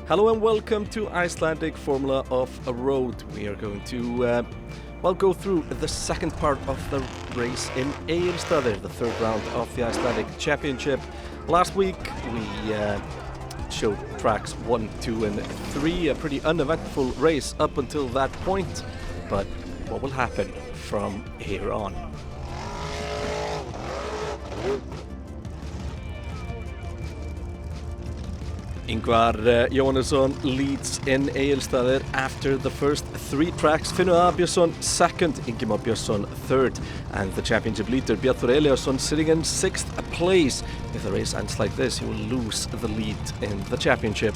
Hello and welcome to Icelandic Formula Offroad. We are going to go through the second part of the race in Egilsstadir, the third round of the Icelandic Championship. Last week we showed tracks 1, 2 and 3, a pretty uneventful race up until that point. But what will happen from here on? Ingvar Jóhannesson leads in Egilsstadir after the first 3 tracks. Finnur Björnsson second, Ingimar Björnsson third, and the championship leader Bjartur Eliasson sitting in 6th place. If the race ends like this, he will lose the lead in the championship.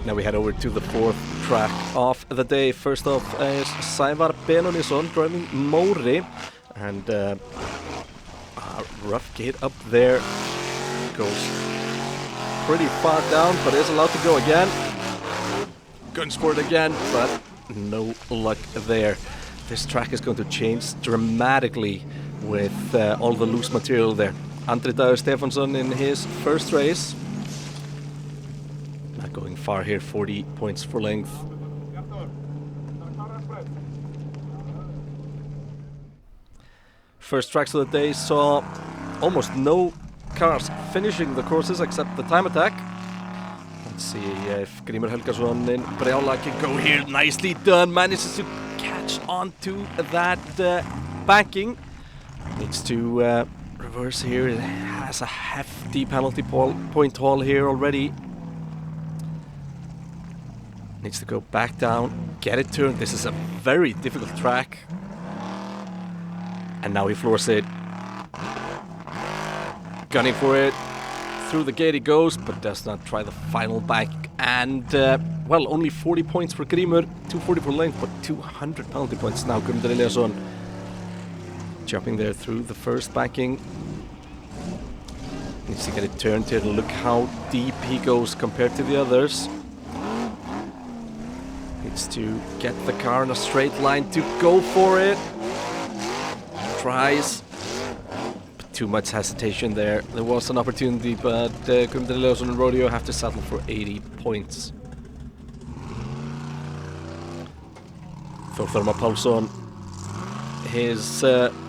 Now we head over to the 4th track of the day. First off is Sævar Benónýsson driving Móri, and rough gate up there, goes pretty far down, but is allowed to go again. Gun sport again, but no luck there. This track is going to change dramatically with all the loose material there. Andri Dagur Stefánsson in his first race, not going far here, 40 points for length. First tracks of the day saw almost no cars finishing the courses except the time attack. Let's see if Grímur Helgason in Brjála can go here. Nicely done, manages to catch onto that banking. Needs to reverse here. It has a hefty penalty point haul here already. Needs to go back down, get it turned. This is a very difficult track. And now he floors it. Gunning for it. Through the gate he goes, but does not try the final back. And, only 40 points for Grímur. 240 for length, but 200 penalty points now. Guðmundur Eliasson jumping there through the first banking. Needs to get it turned here to look how deep he goes compared to the others. Needs to get the car in a straight line to go for it. Tries, but too much hesitation there. There was an opportunity, but Guðmundur Eliasson and Rodeo have to settle for 80 points. Þórður Pálsson, his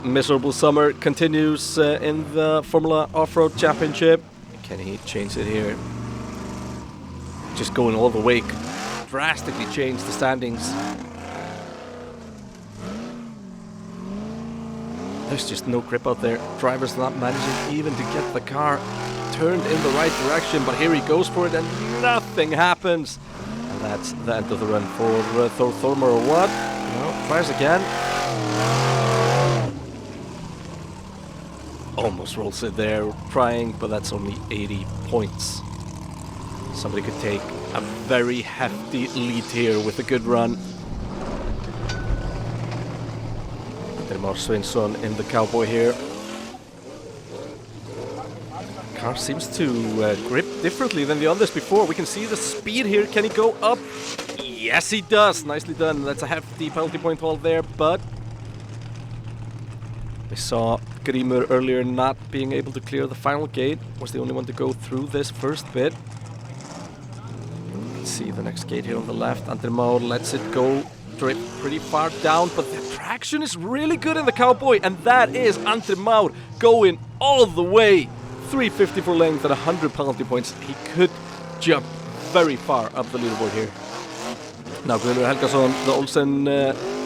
miserable summer continues in the Formula Offroad Championship. Can he change it here? Just going all the way, drastically change the standings. There's just no grip out there. Driver's not managing even to get the car turned in the right direction, but here he goes for it and nothing happens. And that's the end of the run for Þórður, or what? No, tries again. Almost rolls it there, trying, but that's only 80 points. Somebody could take a very hefty lead here with a good run. Már Sveinsson in the Cowboy here. Car seems to grip differently than the others before. We can see the speed here. Can he go up? Yes, he does. Nicely done. That's a hefty penalty point haul there, but we saw Grímur earlier not being able to clear the final gate. Was the only one to go through this first bit. Let's see the next gate here on the left. Andri Már lets it go. Drip pretty far down, but the traction is really good in the Cowboy, and that is Andri Már going all the way. 350 for length at 100 penalty points. He could jump very far up the leaderboard here. Now Guðmundur Helgason, the Olsen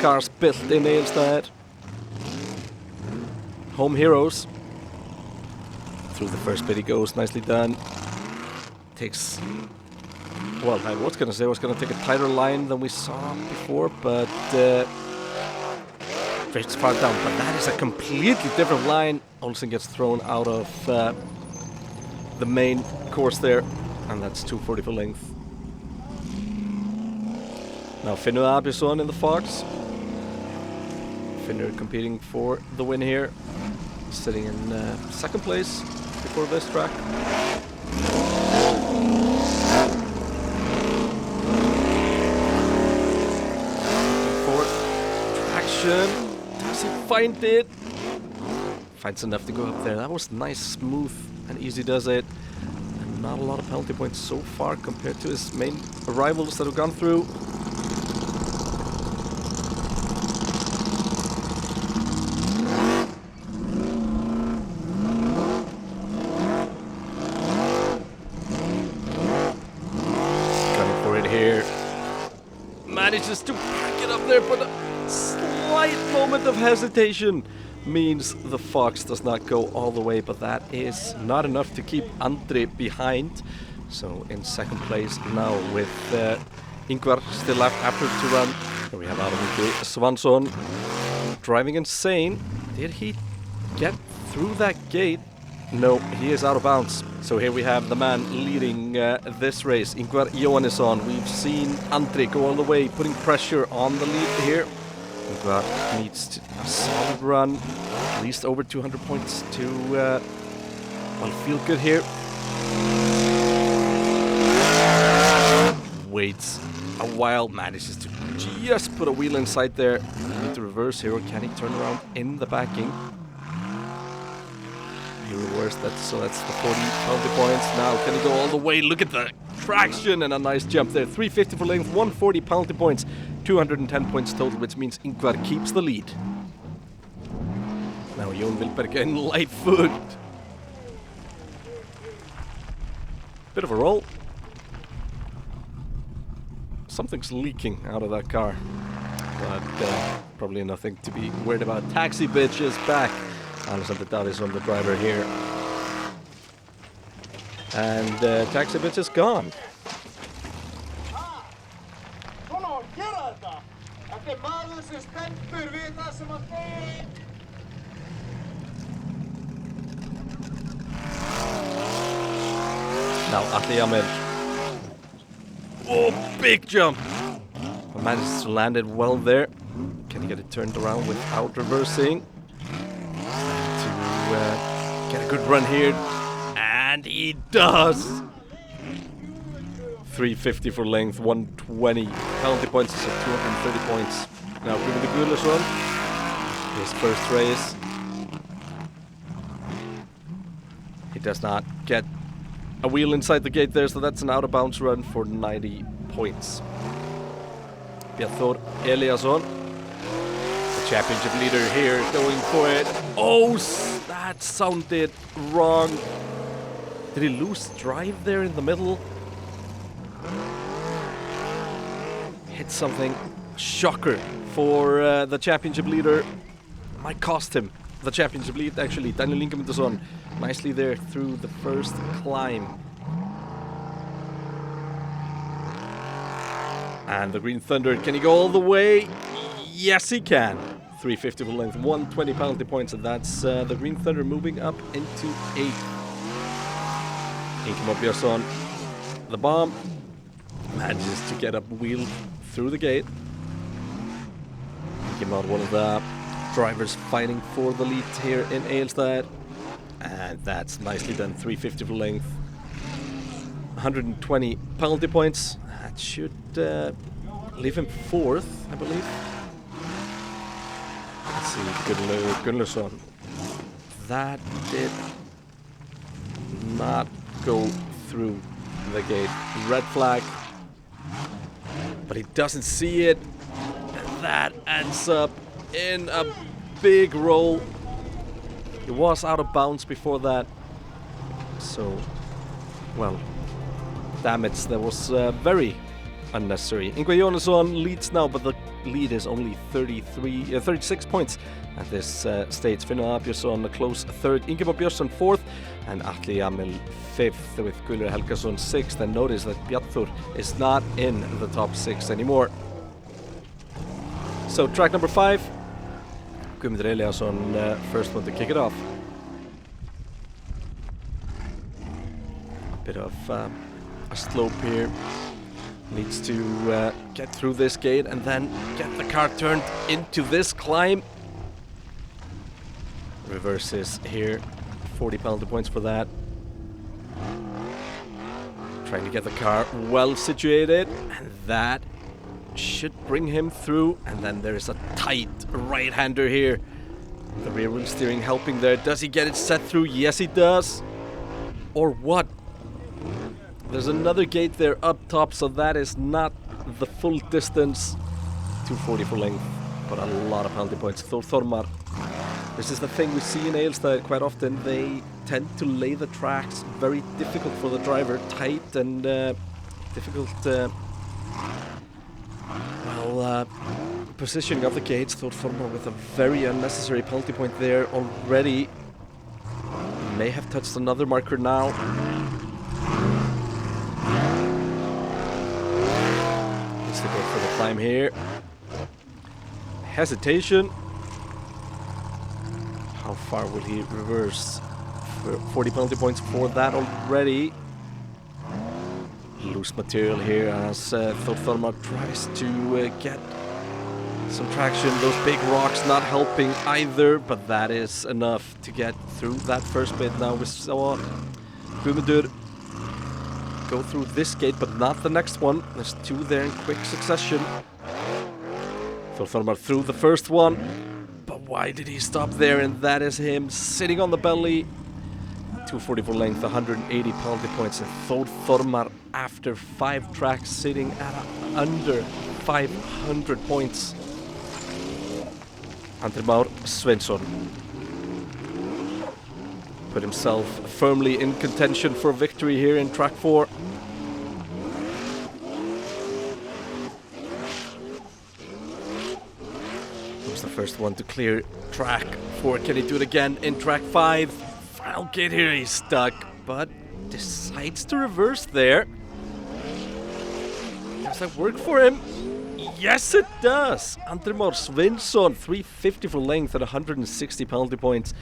cars built in Egilsstadir. Home heroes. Through the first bit he goes, nicely done. Takes... Well, I was going to say I was going to take a tighter line than we saw before, but drifts far down. But that is a completely different line. Olsen gets thrown out of the main course there, and that's 240 for length. Now Finnur Björnsson in the Fox. Finnur competing for the win here, sitting in 2nd place before this track. Does he find it? Finds enough to go up there. That was nice, smooth and easy does it. And not a lot of penalty points so far compared to his main rivals that have gone through. Coming for it here. Manages to pick it up there, but a slight moment of hesitation means the Fox does not go all the way, but that is not enough to keep Andri behind. So in second place now with Ingvar still left after to run. Here we have Árni Svansson driving insane. Did he get through that gate? No, he is out of bounds. So here we have the man leading this race, Ingvar Jóhannesson. We've seen Andri go all the way, putting pressure on the lead here. Ingvar needs a solid run, at least over 200 points to well, feel good here. Waits a while, manages to just put a wheel inside there. Need to reverse here, or can he turn around in the backing? He reversed that, so that's the 40 penalty points. Now can he go all the way? Look at the traction and a nice jump there. 350 for length, 140 penalty points, 210 points total, which means Ingvar keeps the lead. Now Jon Wilberg in light foot. Bit of a roll. Something's leaking out of that car, but probably nothing to be worried about. Taxi bitch is back. Alexander Davidsson, the driver here. And Taxi bitch is gone. Now Atli Jamil. Oh, big jump! Manages to land it well there. Can he get it turned around without reversing? To get a good run here. And he does! 350 for length, 120 penalty points, so 230 points. Now Guðmundur Guðlason, his first race. He does not get a wheel inside the gate there, so that's an out of bounds run for 90 points. Bjarþór Eliasson, the championship leader here, going for it. Oh, that sounded wrong. Did he lose drive there in the middle? Hit something. Shocker for the championship leader. Might cost him the championship lead, actually. Daniel Ingemundsson nicely there through the first climb. And the Green Thunder, can he go all the way? Yes, he can. 350 for length, 120 penalty points, and that's the Green Thunder moving up into 8th. Ingimar Björnsson, the bomb, manages to get a wheel through the gate. Ingimar, one of the drivers fighting for the lead here in Egilsstadir. And that's nicely done, 350 for length. 120 penalty points. That should leave him 4th, I believe. Let's see, Gunnlaugsson. That did not go through the gate. Red flag. But he doesn't see it. And that ends up in a big roll. He was out of bounds before that. So, well, damage that was very unnecessary. Ingvar Jóhannesson leads now, but the lead is only 36 points at this stage. Finnur Björnsson a close 3rd, Ingimar Björnsson 4th, and Atli Jamil 5th, with Guðlaugur Helgason 6th. And notice that Bjarþór is not in the top 6 anymore. So track number 5, Guðmundur Eliasson, first one to kick it off. A bit of a slope here. Needs to get through this gate and then get the car turned into this climb. Reverses here, 40 penalty points for that. Trying to get the car well situated, and that should bring him through. And then there's a tight right-hander here. The rear wheel steering helping there. Does he get it set through? Yes, he does. or what? There's another gate there up top, so that is not the full distance. 240 for length, but a lot of penalty points. Thormar. This is the thing we see in Egilsstadir quite often. They tend to lay the tracks very difficult for the driver, tight and difficult positioning of the gates. Thormar with a very unnecessary penalty point there already. May have touched another marker now. Needs to go for the climb here. Hesitation. How far will he reverse? 40 penalty points for that already. Loose material here as Thormar tries to get some traction. Those big rocks not helping either, but that is enough to get through that first bit. Now we saw Guðmundur go through this gate, but not the next one. There's two there in quick succession. Thormar through the first one, but why did he stop there? And that is him sitting on the belly. 244 length, 180 penalty points, and Thormar after 5 tracks sitting at under 500 points. Andri Már Sveinsson put himself firmly in contention for victory here in track 4. He was the first one to clear track 4. Can he do it again in track 5? Final gate here, he's stuck, but decides to reverse there. Does that work for him? Yes, it does! Andri Már Sveinsson, 350 for length at 160 penalty points.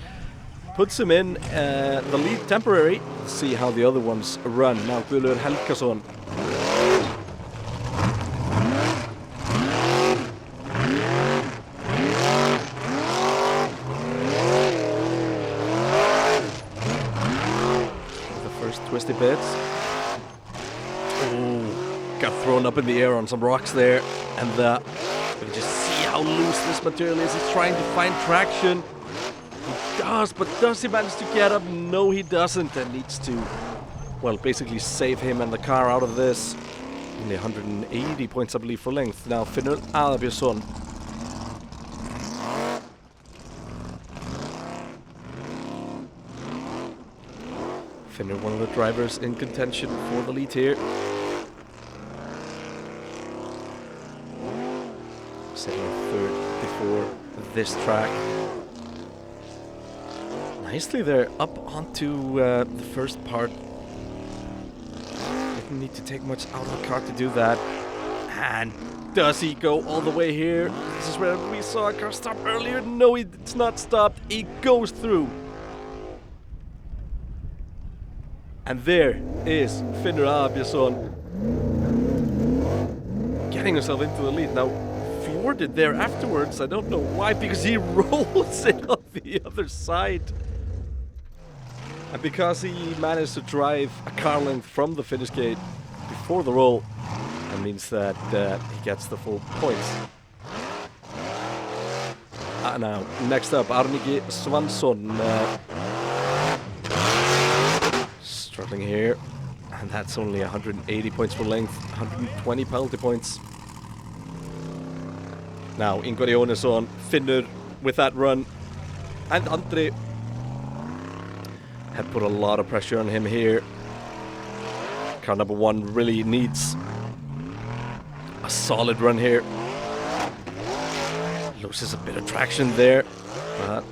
Puts him in the lead temporary. Let's see how the other ones run. Now Guðlaugur Helgason. The first twisty bits. Oh, got thrown up in the air on some rocks there. And you can just see how loose this material is. He's trying to find traction. He does, but does he manage to get up? No, he doesn't, and needs to, well, basically save him and the car out of this. Only 180 points, I believe, for length. Now, Finnur Aðalbjörnsson. Finnur, one of the drivers in contention for the lead here. Sitting third before this track. Nicely there, up onto the first part. Didn't need to take much out of the car to do that. And does he go all the way here? This is where we saw a car stop earlier. No, it's not stopped. He goes through. And there is Finnur Aðalbjörnsson getting himself into the lead. Now, Fjorded there afterwards. I don't know why, because he rolls it on the other side. And because he managed to drive a car length from the finish gate before the roll, that means that he gets the full points. Now, next up, Arniki Svansson. Struggling here. And that's only 180 points for length, 120 penalty points. Now, Ingvar Jónesson, Finnur with that run. And Andri had put a lot of pressure on him here. Car number 1 really needs a solid run here. Loses a bit of traction there, but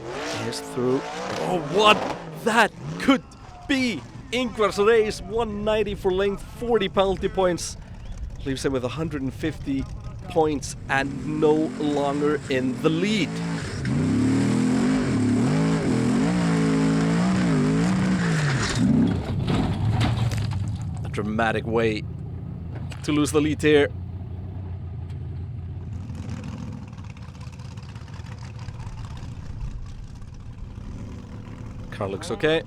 he's through. Oh, what that could be! Ingvar's race, 190 for length, 40 penalty points. Leaves him with 150 points and no longer in the lead. Dramatic way to lose the lead here. Car looks okay.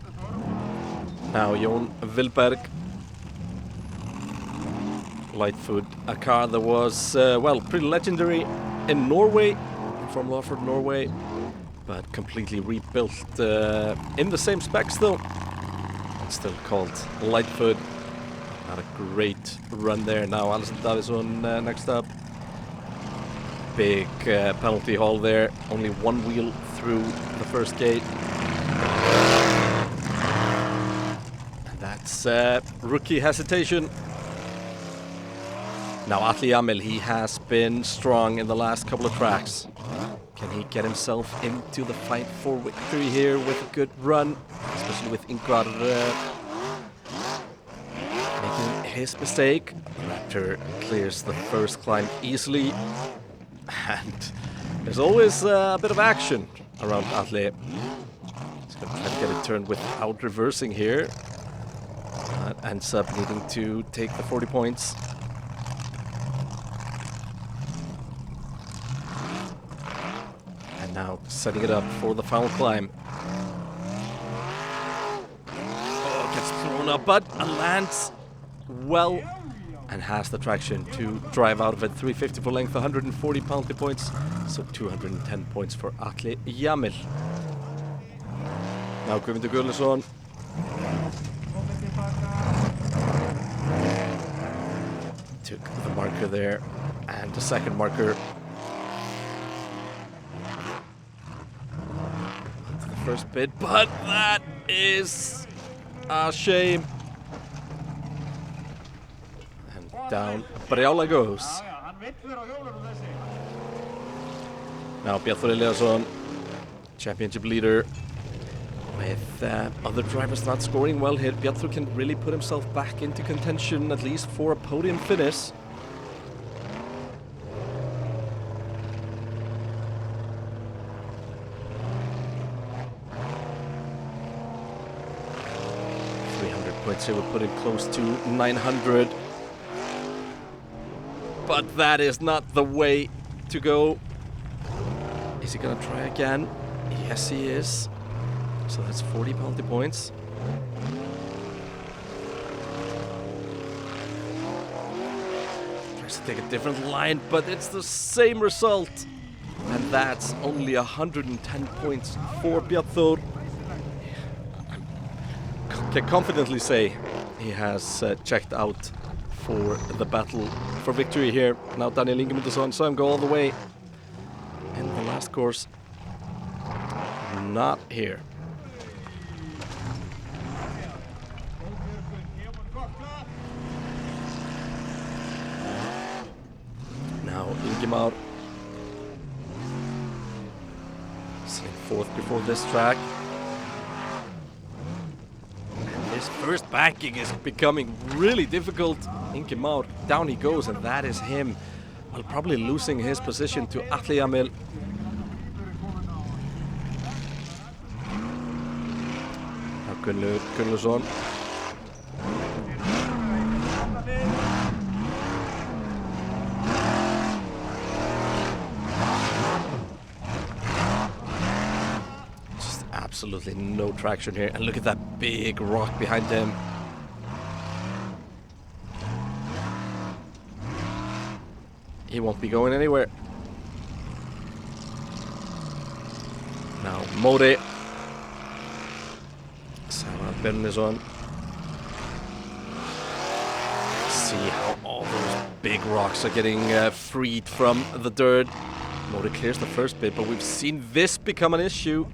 Now Jón Vilberg. Lightfoot, a car that was, well, pretty legendary in Norway, from Offroad Norway, but completely rebuilt in the same specs though. still called Lightfoot. Not a great run there. Now Egilsstadir next up. Big penalty haul there. Only one wheel through the first gate. And that's rookie hesitation. Now Atli Jamil, he has been strong in the last couple of tracks. Can he get himself into the fight for victory here with a good run? Especially with Ingvar making his mistake. Raptor clears the first climb easily. And there's always a bit of action around Atli. He's going to try to get it turned without reversing here. Ends up needing to take the 40 points. And now setting it up for the final climb. Oh, gets thrown up, but lands well. And has the traction to drive out of it. 350 for length, 140 penalty points, so 210 points for Atli Jamil. Now Guðmundur Guðmundsson. Took the marker there, and the second marker. Onto the first bit, but that is a shame. Down, Brjála goes. Now Bjartur Eliasson, championship leader. With other drivers not scoring well here, Bjartur can really put himself back into contention, at least for a podium finish. Points here will put him close to 900. But that is not the way to go. Is he gonna try again? Yes, he is. So that's 40 penalty points. Tries to take a different line, but it's the same result. And that's only 110 points for Bjartur. I can confidently say he has checked out for the battle for victory here. Now Daniel Ingemundsson saw him go all the way in the last course. Not here. Now Ingimar sitting fourth before this track. His first banking is becoming really difficult. Ingimar, down he goes, and that is him. Well, probably losing his position to Atli Jamil. Now Gunnlaugsson. Just absolutely no traction here. And look at that big rock behind him. He won't be going anywhere. Now Móri. Sævar Bjarnason. See how all those big rocks are getting freed from the dirt. Móri clears the first bit, but we've seen this become an issue.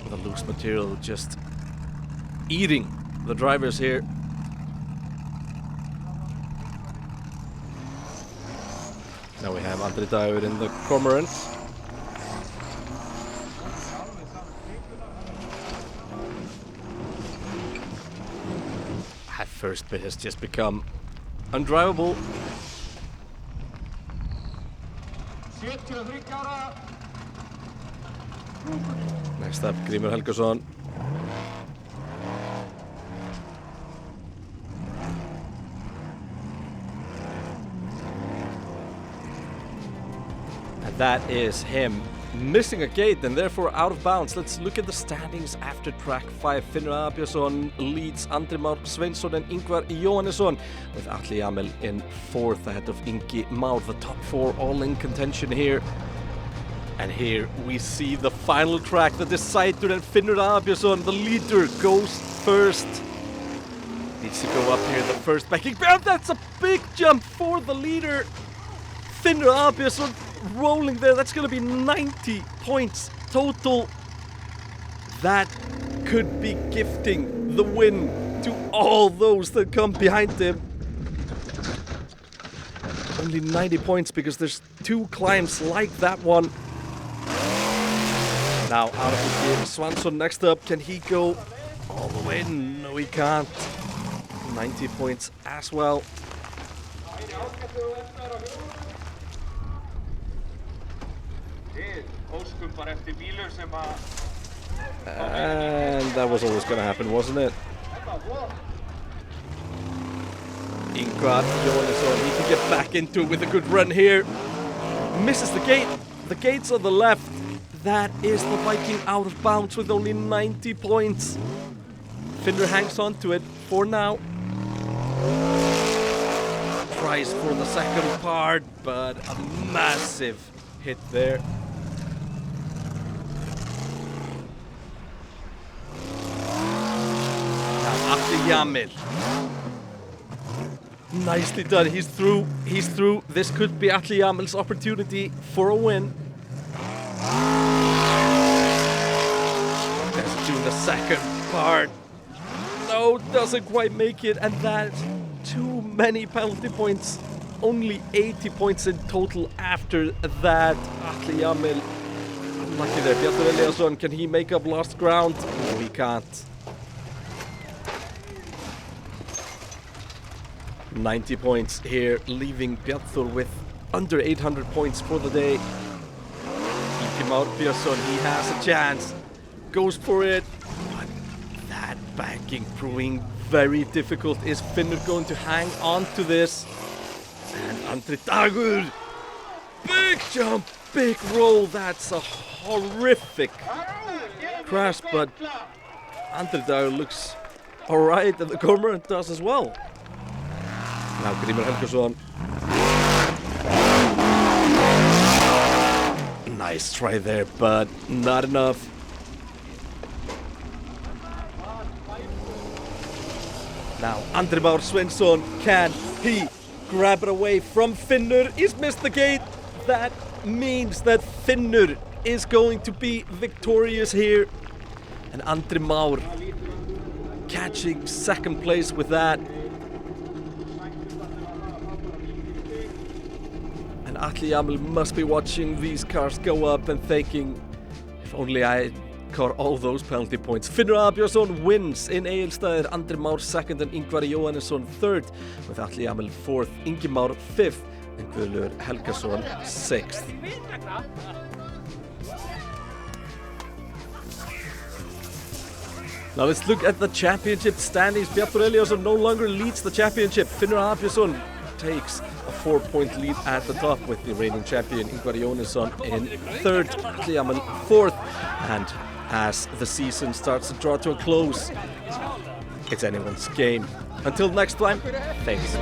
The loose material just eating the drivers here. Now we have Andri Dagur in the cormorant. That first bit has just become undrivable. Next up, Grímur Helgason. That is him missing a gate and therefore out of bounds. Let's look at the standings after track 5. Finnur Abjörnsson leads Andri Már Sveinsson and Ingvar Jóhannesson, with Atli Jamil in 4th ahead of Ingi Már. The top 4 all in contention here. And here we see the final track, the decider, and Finnur Abjörnsson, the leader, goes first. Needs to go up here, the first backing. Oh, that's a big jump for the leader. Finnur Abjörnsson rolling there. That's going to be 90 points total. That could be gifting the win to all those that come behind him. Only 90 points because there's 2 climbs like that one. Now out of the game, Svansson next up. Can he go all the way? No, he can't. 90 points as well. And that was always going to happen, wasn't it? Ingvar Jóhannesson, he can get back into it with a good run here. Misses the gate. The gate's on the left. That is the Viking out of bounds with only 90 points. Finnur hangs on to it for now. Tries for the second part, but a massive hit there. Now Atli Jamil. Nicely done. He's through. He's through. This could be Atli Jamil's opportunity for a win. That's doing the second part. No, doesn't quite make it, and that's too many penalty points. Only 80 points in total after that. Atli Jamil, unlucky there. Bjartur Eliasson, can he make up lost ground? No, he can't. 90 points here, leaving Bjartur with under 800 points for the day. Ingimar Björnsson, he has a chance. Goes for it. But that banking proving very difficult. Is Finnur going to hang on to this? And Andri Dagur. Big jump, big roll. That's a horrific crash, but Andri Dagur looks alright, and the cormorant does as well. Now Grímur Helgason. Nice try there, but not enough. Now Andri Már Sveinsson, can he grab it away from Finnur? He's missed the gate. That means that Finnur is going to be victorious here. And Andri Már catching second place with that. And Atli Jamil must be watching these cars go up and thinking, if only I caught all those penalty points. Finnur Abjörnsson wins in Egilsstadir, Andri Már second and Ingvar Jóhannesson third, with Atli Jamil fourth, Ingimar fifth, and Guðlaugur Helgason sixth. Now let's look at the championship standings. Bjartur Eliasson no longer leads the championship. Finnur Abjörnsson takes a 4-point lead at the top, with the reigning champion Ingvar Jóhannesson in third, Atli Jamil fourth. And as the season starts to draw to a close, it's anyone's game. Until next time, thanks.